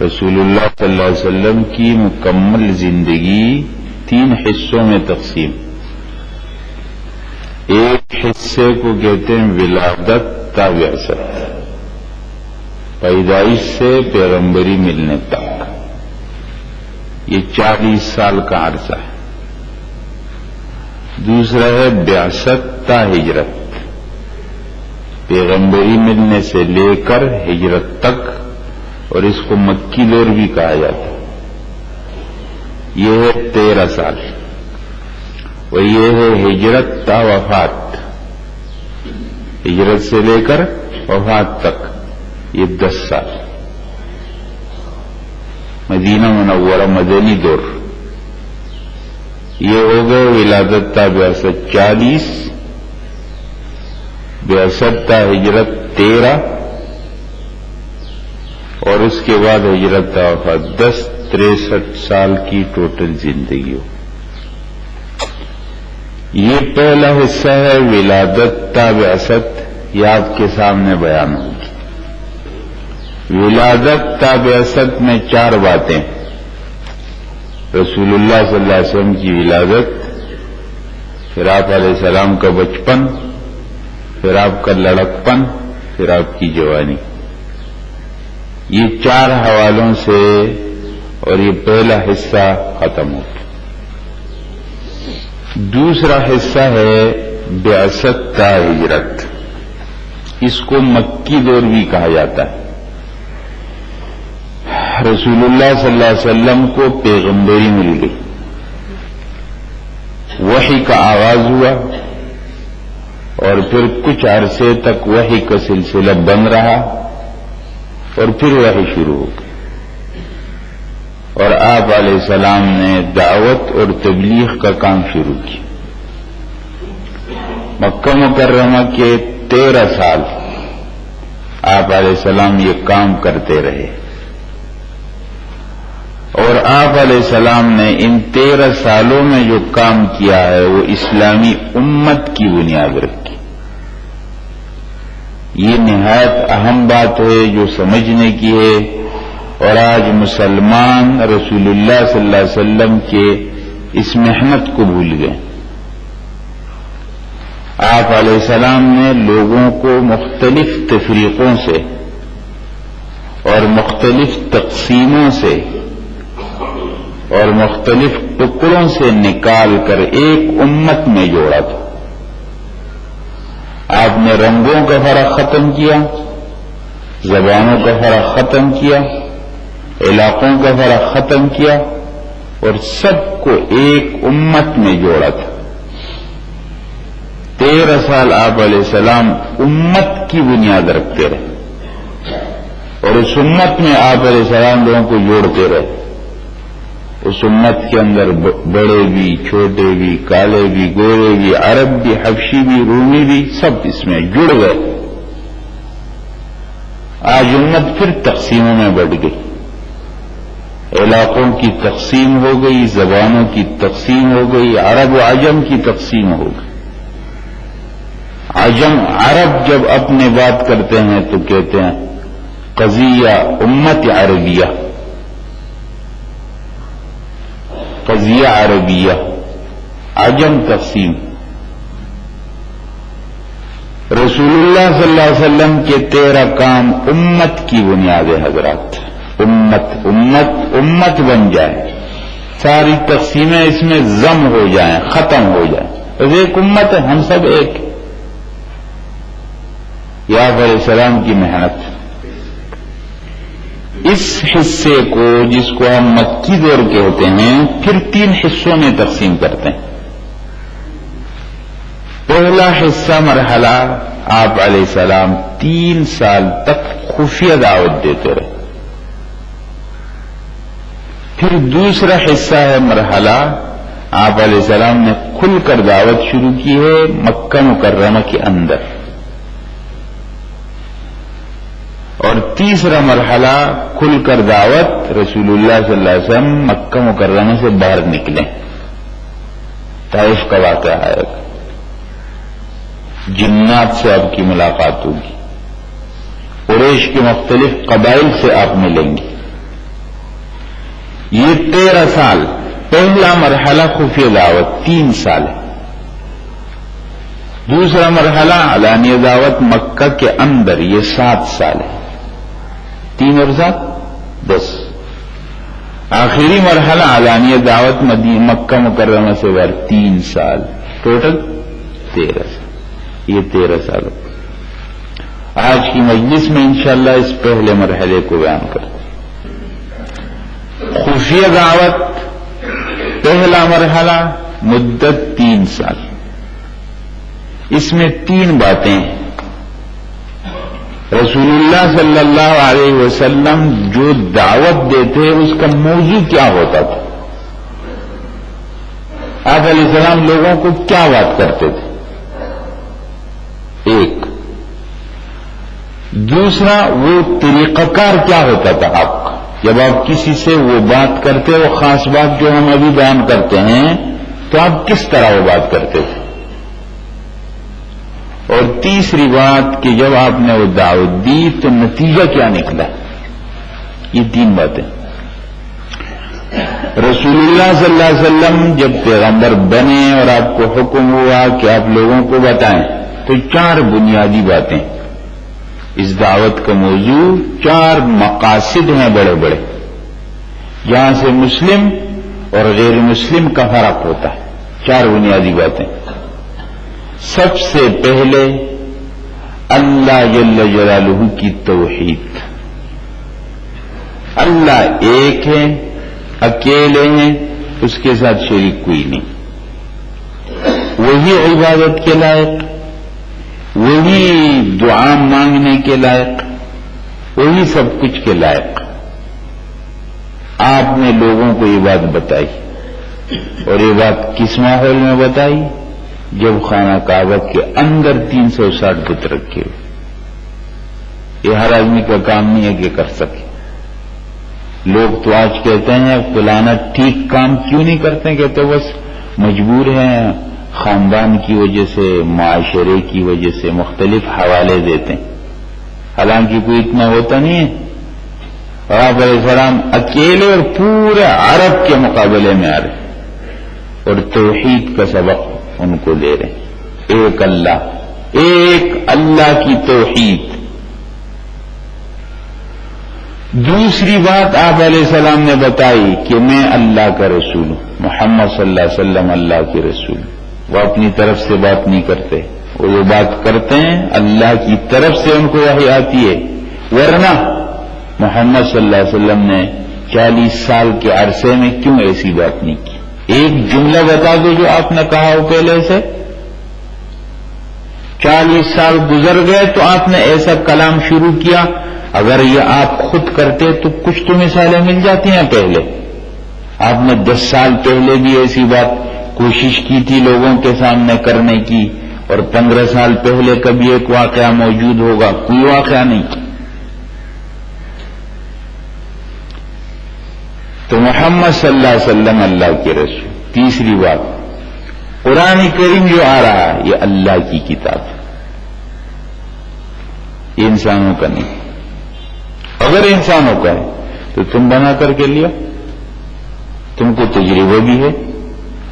رسول اللہ صلی اللہ علیہ وسلم کی مکمل زندگی 3 حصوں میں تقسیم. ایک حصے کو کہتے ہیں ولادت تا بعثت، پیدائش سے پیغمبری ملنے تک، یہ 40 سال کا عرصہ ہے. دوسرا ہے بعثت تا ہجرت، پیغمبری ملنے سے لے کر ہجرت تک، اور اس کو مکی دور بھی کہا جاتا ہے. یہ ہے 13 سال. اور یہ ہے ہجرت تا وفات، ہجرت سے لے کر وفات تک، یہ 10 سال. مدینہ منورہ مدنی دور. یہ ہو گئے ولادت تا بعثت 40، بعثت تا ہجرت 13، اور اس کے بعد ہجرت تا وفات 10، 63 سال کی ٹوٹل زندگی ہو. یہ پہلا حصہ ہے ولادت تا بعثت، یہ آپ کے سامنے بیان ہوگی. ولادت تا بعثت میں 4 باتیں: رسول اللہ صلی اللہ علیہ وسلم کی ولادت، پھر آپ علیہ السلام کا بچپن، پھر آپ کا لڑکپن، پھر آپ کی جوانی. یہ 4 حوالوں سے، اور یہ پہلا حصہ ختم ہو گیا. دوسرا حصہ ہے بعثت تا ہجرت، اس کو مکی دور بھی کہا جاتا ہے. رسول اللہ صلی اللہ علیہ وسلم کو پیغمبری مل گئی، وحی کا آغاز ہوا، اور پھر کچھ عرصے تک وحی کا سلسلہ بن رہا، اور پھر وحی شروع ہو گئی. اور آپ علیہ السلام نے دعوت اور تبلیغ کا کام شروع کیا. مکہ مکرمہ کے 13 سال آپ علیہ السلام یہ کام کرتے رہے، اور آپ علیہ السلام نے ان 13 سالوں میں جو کام کیا ہے وہ اسلامی امت کی بنیاد رکھی. یہ نہایت اہم بات ہے جو سمجھنے کی ہے. اور آج مسلمان رسول اللہ صلی اللہ علیہ وسلم کے اس محنت کو بھول گئے. آپ علیہ السلام نے لوگوں کو مختلف تفریقوں سے اور مختلف تقسیموں سے اور مختلف ٹکڑوں سے نکال کر ایک امت میں جوڑا تھا. آپ نے رنگوں کا فرق ختم کیا، زبانوں کا فرق ختم کیا، علاقوں کا فرق ختم کیا، اور سب کو ایک امت میں جوڑا تھا. 13 سال آپ علیہ السلام امت کی بنیاد رکھتے رہے، اور اس امت میں آپ علیہ السلام لوگوں کو جوڑتے رہے. اس امت کے اندر بڑے بھی، چھوٹے بھی، کالے بھی، گورے بھی، عرب بھی، حبشی بھی، رومی بھی، سب اس میں جڑ گئے. آج امت پھر تقسیموں میں بٹ گئی. علاقوں کی تقسیم ہو گئی، زبانوں کی تقسیم ہو گئی، عرب و عجم کی تقسیم ہو گئی. عرب جب اپنے بات کرتے ہیں تو کہتے ہیں قضیہ امت عربیہ، قضیہ عربیہ. عجم تقسیم. رسول اللہ صلی اللہ علیہ وسلم کے 13 کام امت کی بنیاد ہے حضرات. امت امت امت بن جائے، ساری تقسیمیں اس میں ضم ہو جائیں، ختم ہو جائیں. بس ایک امت ہے، ہم سب ایک. یا علیہ السلام کی محنت. اس حصے کو، جس کو ہم مکی دور کہتے ہیں، پھر 3 حصوں میں تقسیم کرتے ہیں. پہلا حصہ مرحلہ آپ علیہ السلام 3 سال تک خفیہ دعوت دیتے رہے. پھر دوسرا حصہ ہے مرحلہ آپ علیہ السلام نے کھل کر دعوت شروع کی ہے مکہ مکرمہ کے اندر. اور تیسرا مرحلہ کھل کر دعوت رسول اللہ صلی اللہ علیہ وسلم مکہ مکرمہ سے باہر نکلے. طائف کا واقعہ ہے، جنات سے آپ کی ملاقات ہوگی، قریش کے مختلف قبائل سے آپ ملیں گے، یہ 13 سال. پہلا مرحلہ خفیہ دعوت 3 سال ہے. دوسرا مرحلہ علانیہ دعوت مکہ کے اندر، یہ 7 سال ہے. 3 اور 7 10. آخری مرحلہ علانیہ دعوت مکہ مکرمہ سے بعد 3 سال، ٹوٹل 13 سال. یہ 13 سال. آج کی مجلس میں انشاءاللہ اس پہلے مرحلے کو بیان کرتے ہیں. خفیہ دعوت پہلا مرحلہ مدت 3 سال. اس میں 3 باتیں ہیں. رسول اللہ صلی اللہ علیہ وسلم جو دعوت دیتے اس کا موضوع کیا ہوتا تھا؟ آپ علیہ السلام لوگوں کو کیا بات کرتے تھے؟ ایک. دوسرا، وہ طریقہ کار کیا ہوتا تھا آپ کا جب آپ کسی سے وہ بات کرتے، وہ خاص بات جو ہم ابھی بیان کرتے ہیں، تو آپ کس طرح وہ بات کرتے تھے؟ اور تیسری بات کہ جب آپ نے وہ دعوت دی تو نتیجہ کیا نکلا؟ یہ 3 باتیں. رسول اللہ صلی اللہ علیہ وسلم جب پیغمبر بنے اور آپ کو حکم ہوا کہ آپ لوگوں کو بتائیں، تو 4 بنیادی باتیں. اس دعوت کا موضوع 4 مقاصد ہیں بڑے بڑے، جہاں سے مسلم اور غیر مسلم کا فرق ہوتا ہے. 4 بنیادی باتیں. سب سے پہلے اللہ جل جلالہ کی توحید. اللہ ایک ہے، اکیلے ہیں، اس کے ساتھ شریک کوئی نہیں. وہی عبادت کے لائق، وہی دعا مانگنے کے لائق، وہی سب کچھ کے لائق. آپ نے لوگوں کو یہ بات بتائی، اور یہ بات کس ماحول میں بتائی؟ جب خانہ کعبہ کے اندر 360 بت رکھے ہوئے. یہ ہر آدمی کا کام نہیں ہے کہ کر سکے. لوگ تو آج کہتے ہیں فلانا ٹھیک کام کیوں نہیں کرتے؟ کہتے بس مجبور ہیں، خاندان کی وجہ سے، معاشرے کی وجہ سے، مختلف حوالے دیتے ہیں. حالانکہ کوئی اتنا ہوتا نہیں ہے. اور آپ علیہ السلام اکیلے اور پورے عرب کے مقابلے میں آ رہے اور توحید کا سبق ان کو دے رہے ہیں. ایک اللہ کی توحید. دوسری بات آپ علیہ السلام نے بتائی کہ میں اللہ کا رسول ہوں، محمد صلی اللہ علیہ وسلم اللہ کے رسول. وہ اپنی طرف سے بات نہیں کرتے، وہ جو بات کرتے ہیں اللہ کی طرف سے ان کو وحی آتی ہے. ورنہ محمد صلی اللہ علیہ وسلم نے 40 سال کے عرصے میں کیوں ایسی بات نہیں کی؟ ایک جملہ بتا دو جو آپ نے کہا ہو پہلے سے. 40 سال گزر گئے تو آپ نے ایسا کلام شروع کیا. اگر یہ آپ خود کرتے تو کچھ تو مثالیں مل جاتی ہیں. پہلے آپ نے 10 سال پہلے بھی ایسی بات کوشش کی تھی لوگوں کے سامنے کرنے کی، اور 15 سال پہلے کبھی ایک واقعہ موجود ہوگا. کوئی واقعہ نہیں. تو محمد صلی اللہ علیہ وسلم اللہ کے رسول. تیسری بات، قرآن کریم جو آ رہا ہے یہ اللہ کی کتاب ہے، یہ انسانوں کا نہیں. اگر انسانوں کا ہے تو تم بنا کر کے لیا، تم کو تجربہ بھی ہے.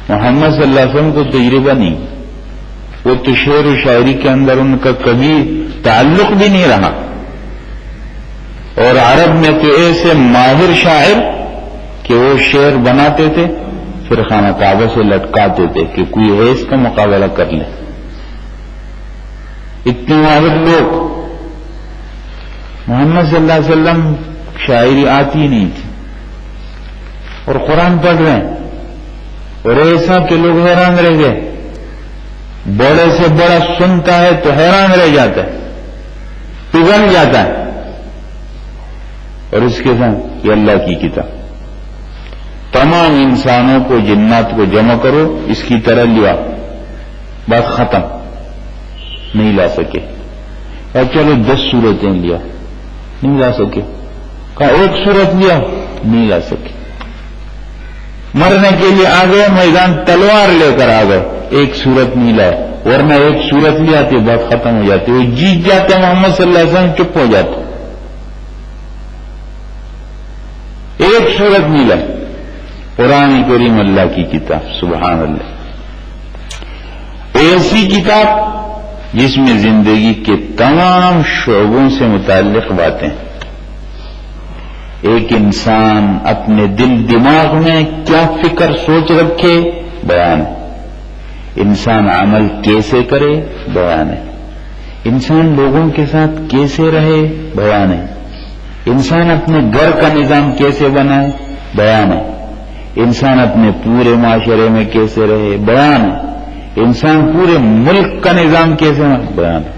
محمد صلی اللہ علیہ وسلم کو تجربہ نہیں. وہ تو شعر و شاعری کے اندر ان کا کبھی تعلق بھی نہیں رہا. اور عرب میں تو ایسے ماہر شاعر کہ وہ شعر بناتے تھے پھر خانہ کعبہ سے لٹکاتے تھے کہ کوئی ہے اس کا مقابلہ کر لے. اتنے ماہر لوگ. محمد صلی اللہ علیہ وسلم شاعری آتی نہیں تھی اور قرآن پڑھ رہے ہیں، اور ایسا کہ لوگ حیران رہ گئے. بڑے سے بڑا سنتا ہے تو حیران رہ جاتا ہے، پگھل جاتا ہے. اور اس کے ساتھ یہ اللہ کی کتاب. تمام انسانوں کو، جنات کو جمع کرو، اس کی طرح لیا، بات ختم. نہیں لا سکے. اور چلو 10 صورتیں لیا، نہیں لا سکے. کہا 1 صورت لیا، نہیں لا سکے. مرنے کے لیے آ گئے میدان، تلوار لے کر آ گئے، 1 صورت نہیں لائے. ورنہ 1 صورت لے آتی بات ختم ہو جاتی. وہ جیت جاتے، محمد صلی اللہ علیہ وسلم چپ ہو جاتے. 1 صورت نہیں لائے. قرآن کریم اللہ کی کتاب، سبحان اللہ، ایسی کتاب جس میں زندگی کے تمام شعبوں سے متعلق باتیں، ایک انسان اپنے دل دماغ میں کیا فکر سوچ رکھے بیان ہے، انسان عمل کیسے کرے بیان ہے، انسان لوگوں کے ساتھ کیسے رہے بیان ہے، انسان اپنے گھر کا نظام کیسے بنائے بیان ہے، انسان اپنے پورے معاشرے میں کیسے رہے بیان ہے، انسان پورے ملک کا نظام کیسے بیان ہے۔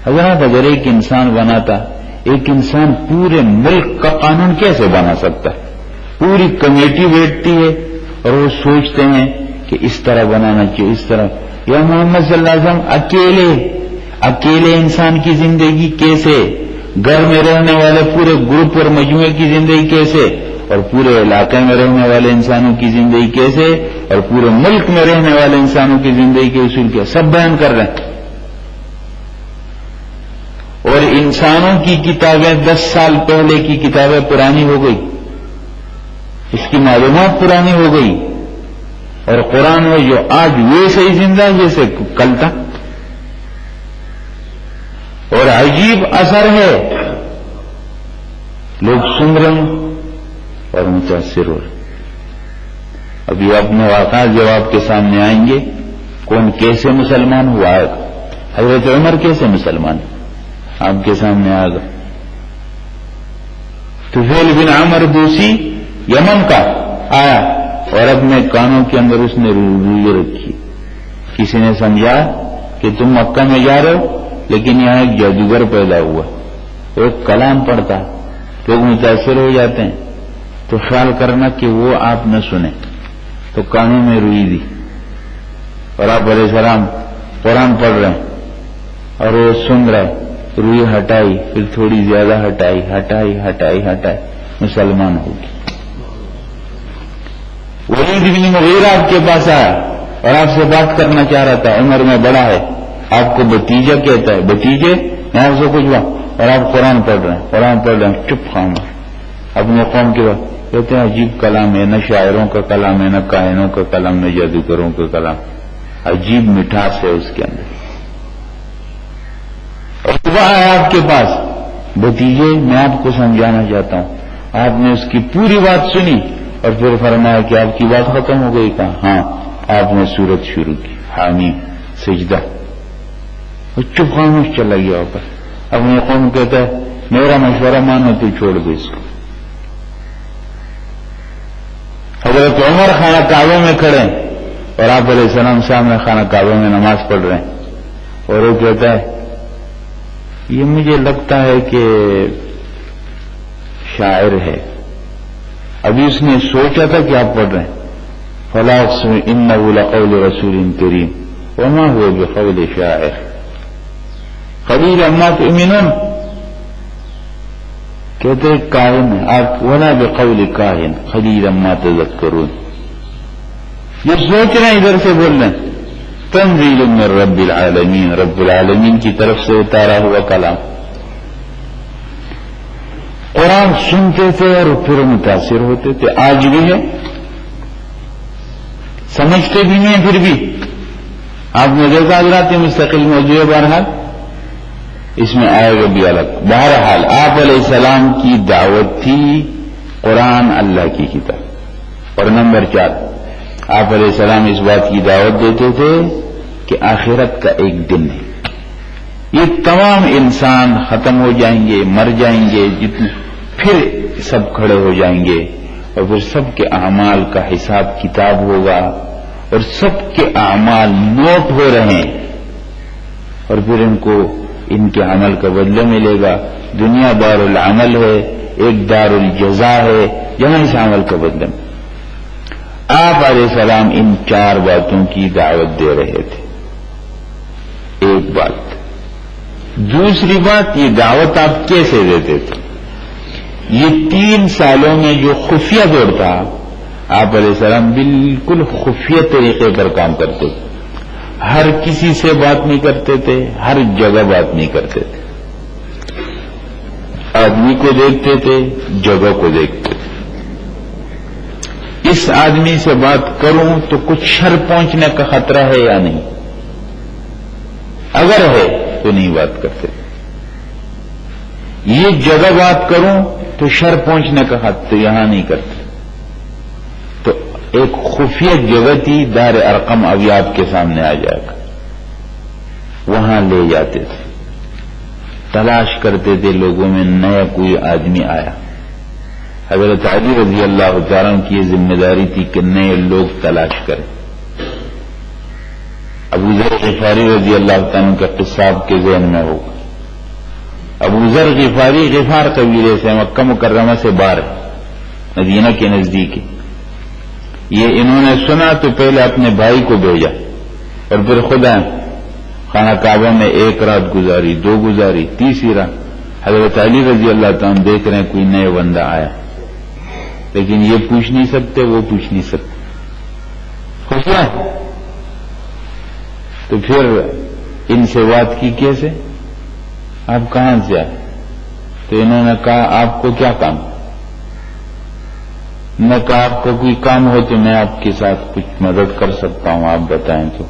حضرات اگر ایک انسان بناتا، ایک انسان پورے ملک کا قانون کیسے بنا سکتا ہے؟ پوری کمیٹی بیٹھتی ہے اور وہ سوچتے ہیں کہ اس طرح بنانا چاہیے، اس طرح۔ یا محمد صلی اللہ علیہ وسلم اکیلے انسان کی زندگی کیسے، گھر میں رہنے والے پورے گروپ اور مجموعے کی زندگی کیسے، اور پورے علاقے میں رہنے والے انسانوں کی زندگی کیسے، اور پورے ملک میں رہنے والے انسانوں کی زندگی کے اصول کیا، سب بیان کر رہے ہیں۔ اور انسانوں کی کتابیں 10 سال پہلے کی کتابیں پرانی ہو گئی، اس کی معلومات پرانی ہو گئی، اور قرآن میں جو آج ویسے ہی زندہ جیسے کل تھا، اور عجیب اثر ہے، لوگ سن رہے ہیں اور متاثر ہو رہے۔ ابھی اپنے واقعات جب آپ کے سامنے آئیں گے، کون کیسے مسلمان ہوا ہے، حضرت عمر کیسے مسلمان آپ کے سامنے آئے گا۔ طفیل بن عمر دوسی یمن کا آیا اور اپنے کانوں کے اندر اس نے روئی رکھی، کسی نے سمجھا کہ تم مکہ میں جا رہے ہو، لیکن یہاں ایک جادوگر پیدا ہوا، ایک کلام پڑھتا، لوگ متاثر ہو جاتے ہیں، تو خیال کرنا کہ وہ آپ نہ سنیں، تو کانوں میں روئی دی، اور آپ علیہ السلام قرآن پڑھ رہے ہیں اور وہ سن رہے، روئی ہٹائی، پھر تھوڑی زیادہ ہٹائی، مسلمان ہو گئی۔ ولید بن مغیرہ آپ کے پاس آیا اور آپ سے بات کرنا چاہ رہا تھا، عمر میں بڑا ہے، آپ کو بتیجا کہتا ہے، بتیجے میں آپ سے کچھ بات، اور آپ قرآن پڑھ رہے ہیں، چپ خاموش، اپنے قوم کے بعد کہتے ہیں عجیب کلام ہے، نہ شاعروں کا کلام ہے، نہ کاہنوں کا کلام، نہ جادوگروں کا کلام، عجیب مٹھاس ہے اس کے اندر۔ اور صبح آیا آپ کے پاس، بھتیجے میں آپ کو سمجھانا چاہتا ہوں، آپ نے اس کی پوری بات سنی اور پھر فرمایا کہ آپ کی بات ختم ہو گئی، کہا ہاں، آپ نے سورت شروع کی، حامیم سجدہ، اور چپ خاموش چلا گیا اوپر۔ اپنے قوم کہتا ہے میرا مشورہ مانو تو چھوڑ دو اس کو۔ حضرت عمر خانہ کعبہ میں کھڑے ہیں اور آپ علیہ السلام سامنے خانہ کعبہ میں نماز پڑھ رہے ہیں، اور وہ کہتا ہے یہ مجھے لگتا ہے کہ شاعر ہے، ابھی اس نے سوچا تھا کہ آپ پڑھ رہے ہیں، فلا اقسم انه لقول رسول کریم وما هو بقول شاعر قلیلا ما تؤمنون، کہتے کاہن آپ، ولا بقول کاہن قلیلا ما تذکرون، یہ سوچ رہے ہیں ادھر سے بول رہے ہیں، تنزیل من رب العالمین، رب العالمین کی طرف سے اتارا ہوا کلام۔ قرآن سنتے تھے اور پھر متاثر ہوتے تھے، آج بھی ہے، سمجھتے بھی نہیں، پھر بھی آپ نے دیکھا حضرات مستقل موضوع ہے، بہرحال اس میں آئے گا بھی الگ۔ بہرحال آپ علیہ السلام کی دعوت تھی قرآن اللہ کی کتاب، اور نمبر 4 آپ علیہ السلام اس بات کی دعوت دیتے تھے کہ آخرت کا ایک دن ہے، یہ تمام انسان ختم ہو جائیں گے، مر جائیں گے، پھر سب کھڑے ہو جائیں گے، اور پھر سب کے اعمال کا حساب کتاب ہوگا، اور سب کے اعمال نوٹ ہو رہے ہیں، اور پھر ان کو ان کے عمل کا بدلہ ملے گا۔ دنیا دار العمل ہے، ایک دار الجزا ہے جہاں اس عمل کا بدلہ ملے۔ آپ علیہ السلام ان 4 باتوں کی دعوت دے رہے تھے، ایک بات۔ دوسری بات، یہ دعوت آپ کیسے دیتے تھے؟ یہ 3 سالوں میں جو خفیہ دور تھا، آپ علیہ السلام بالکل خفیہ طریقے پر کام کرتے تھے، ہر کسی سے بات نہیں کرتے تھے، ہر جگہ بات نہیں کرتے تھے، آدمی کو دیکھتے تھے، جگہ کو دیکھتے تھے۔ اس آدمی سے بات کروں تو کچھ شر پہنچنے کا خطرہ ہے یا نہیں؟ اگر ہے تو نہیں بات کرتے. یہ جگہ بات کروں تو شر پہنچنے کا خطرہ یہاں نہیں کرتے. تو ایک خفیہ جگہ تھی دار ارقم، ابھی آپ کے سامنے آ جائے گا. وہاں لے جاتے تھے، تلاش کرتے تھے لوگوں میں نیا کوئی آدمی آیا. حضرت علی رضی اللہ تعالیٰ عنہ کی یہ ذمہ داری تھی کہ نئے لوگ تلاش کریں. ابو ذر غفاری رضی اللہ تعالیٰ عنہ کا قصہ آپ کے ذہن میں ہوگا. ابو ذر غفاری غفار قبیلے سے، مکہ مکرمہ سے باہر ہے، مدینہ کے نزدیک ہے. یہ انہوں نے سنا تو پہلے اپنے بھائی کو بھیجا اور پھر خود آئے. خانہ کعبہ میں ایک رات گزاری، دو گزاری، تیسری رات. حضرت علی رضی اللہ تعالیٰ عنہ دیکھ رہے ہیں کوئی نئے بندہ آیا، لیکن یہ پوچھ نہیں سکتے، وہ پوچھ نہیں سکتے. خفیہ. تو پھر ان سے بات کی کیسے؟ آپ کہاں سے آئے؟ تو انہوں نے کہا آپ کو کیا کام؟ میں کہا آپ کو کوئی کام ہو تو میں آپ کے ساتھ کچھ مدد کر سکتا ہوں، آپ بتائیں. تو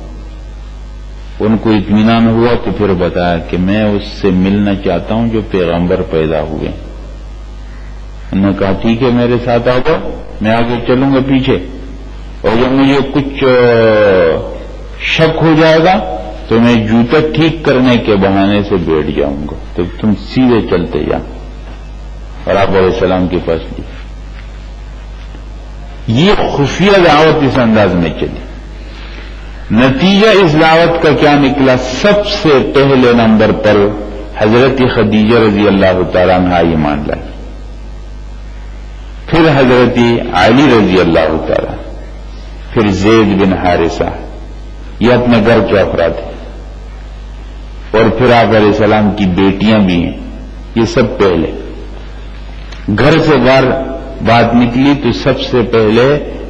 ان کو اطمینان ہوا تو پھر بتایا کہ میں اس سے ملنا چاہتا ہوں جو پیغمبر پیدا ہوئے. انہوں نے کہا ٹھیک ہے میرے ساتھ آؤ، میں آگے چلوں گا پیچھے، اور جب مجھے کچھ شک ہو جائے گا تو میں جوتا ٹھیک کرنے کے بہانے سے بیٹھ جاؤں گا، تو تم سیدھے چلتے جاؤ. اور آپ علیہ السلام کے پاس لی. یہ خفیہ دعوت اس انداز میں چلی. نتیجہ اس دعوت کا کیا نکلا؟ سب سے پہلے نمبر پر حضرت خدیجہ رضی اللہ تعالیٰ عنہ ایمان لائی، پھر حضرت علی رضی اللہ تعالیٰ، پھر زید بن حارثہ، یہ اپنے گھر کے افراد ہیں، اور پھر آپ علیہ السلام کی بیٹیاں بھی ہیں. یہ سب پہلے. گھر سے باہر بات نکلی تو سب سے پہلے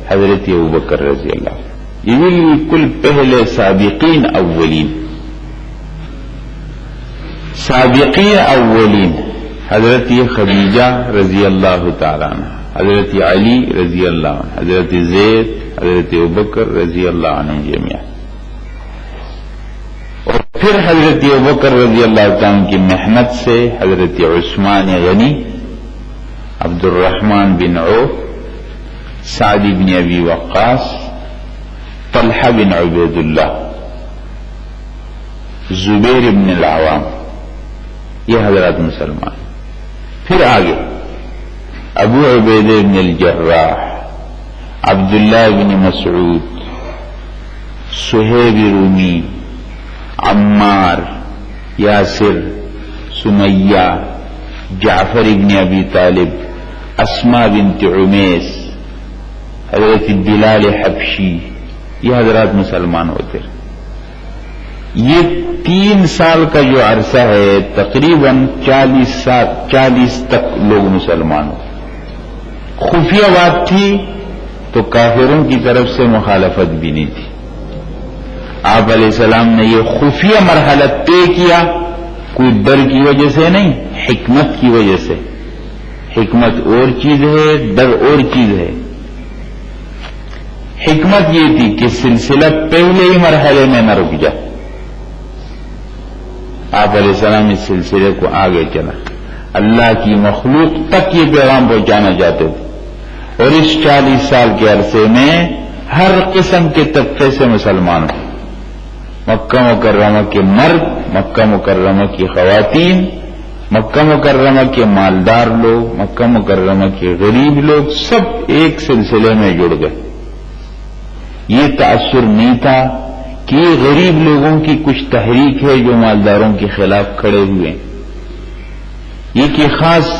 حضرت ابوبکر رضی اللہ عنہ. یہ بالکل پہلے سابقین اولین، سابقین اولین. حضرت خدیجہ رضی اللہ تعالیٰ عنہ، حضرت علی رضی اللہ عنہ، حضرت زید، حضرت ابوبکر رضی اللہ عنہ جميعا. اور پھر حضرت ابوبکر رضی اللہ تعالیٰ عنہ کی محنت سے حضرت عثمان غنی، عبد الرحمن بن عوف، سعد بن ابی وقاص، طلحہ بن عبید اللہ، زبیر بن العوام، یہ حضرات مسلمان. پھر آگے ابو عبیدہ بن الجراح، عبداللہ بن مسعود، سہیب رومی، عمار، یاسر، سمیہ، جعفر بن ابی طالب، اسماء بنت عمیس، حضرت بلال حبشی، یہ حضرات مسلمان ہوتے. یہ 3 سال کا جو عرصہ ہے تقریباً 40 تک لوگ مسلمان ہوتے. خفیہ بات تھی تو کافروں کی طرف سے مخالفت بھی نہیں تھی. آپ علیہ السلام نے یہ خفیہ مرحلہ طے کیا، کوئی ڈر کی وجہ سے نہیں، حکمت کی وجہ سے. حکمت اور چیز ہے، ڈر اور چیز ہے. حکمت یہ تھی کہ سلسلہ پہلے ہی مرحلے میں نہ رک جائے. آپ علیہ السلام اس سلسلے کو آگے چلا، اللہ کی مخلوق تک یہ پیغام پہنچانا چاہتے تھے. اور اس 40 سال کے عرصے میں ہر قسم کے طبقے سے مسلمان ہوئے. مکہ مکرمہ کے مرد، مکہ مکرمہ کی خواتین، مکہ مکرمہ کے مالدار لوگ، مکہ مکرمہ کے غریب لوگ، سب ایک سلسلے میں جڑ گئے. یہ تأثر نہیں تھا کہ یہ غریب لوگوں کی کچھ تحریک ہے جو مالداروں کے خلاف کھڑے ہوئے. یہ کہ خاص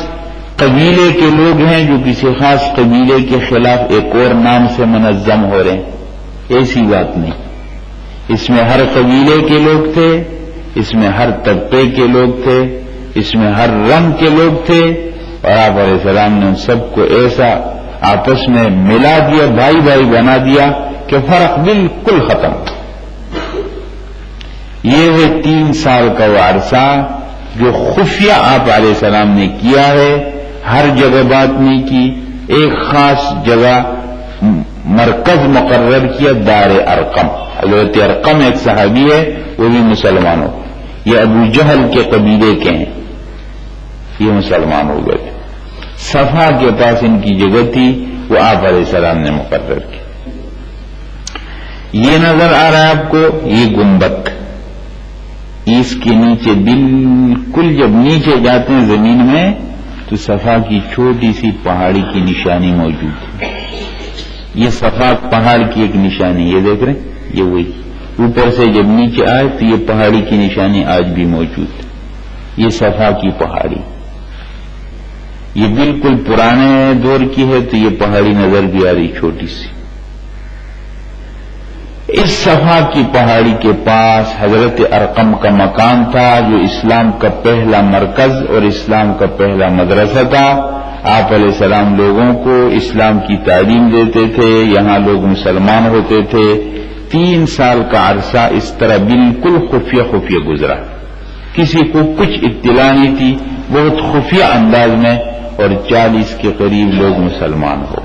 قبیلے کے لوگ ہیں جو کسی خاص قبیلے کے خلاف ایک اور نام سے منظم ہو رہے ہیں. ایسی بات نہیں. اس میں ہر قبیلے کے لوگ تھے، اس میں ہر طبقے کے لوگ تھے، اس میں ہر رنگ کے لوگ تھے. اور آپ علیہ السلام نے ان سب کو ایسا آپس میں ملا دیا، بھائی بھائی بنا دیا کہ فرق بالکل ختم. یہ ہے 3 سال کا وہ عرصہ جو خفیہ آپ علیہ السلام نے کیا ہے. ہر جگہ بات نہیں کی، ایک خاص جگہ مرکز مقرر کیا دار ارقم. حضرت ارقم ایک صحابی ہے، وہ بھی مسلمان ہو. یہ ابو جہل کے قبیلے کے ہیں، یہ مسلمان ہو گئے. صفا کے پاس ان کی جگہ تھی، وہ آپ علیہ السلام نے مقرر کی. یہ نظر آ رہا ہے آپ کو، یہ گنبد، اس کے نیچے بالکل جب نیچے جاتے ہیں زمین میں تو صفا کی چھوٹی سی پہاڑی کی نشانی موجود ہے. یہ صفا پہاڑ کی ایک نشانی، یہ دیکھ رہے ہیں، یہ وہی اوپر سے جب نیچے آئے تو یہ پہاڑی کی نشانی آج بھی موجود ہے. یہ صفا کی پہاڑی، یہ بالکل پرانے دور کی ہے تو یہ پہاڑی نظر بھی آ رہی چھوٹی سی. اس صفا کی پہاڑی کے پاس حضرت ارقم کا مکان تھا، جو اسلام کا پہلا مرکز اور اسلام کا پہلا مدرسہ تھا. آپ علیہ السلام لوگوں کو اسلام کی تعلیم دیتے تھے، یہاں لوگ مسلمان ہوتے تھے. 3 سال کا عرصہ اس طرح بالکل خفیہ خفیہ گزرا، کسی کو کچھ اطلاع نہیں تھی، بہت خفیہ انداز میں، اور 40 کے قریب لوگ مسلمان ہو.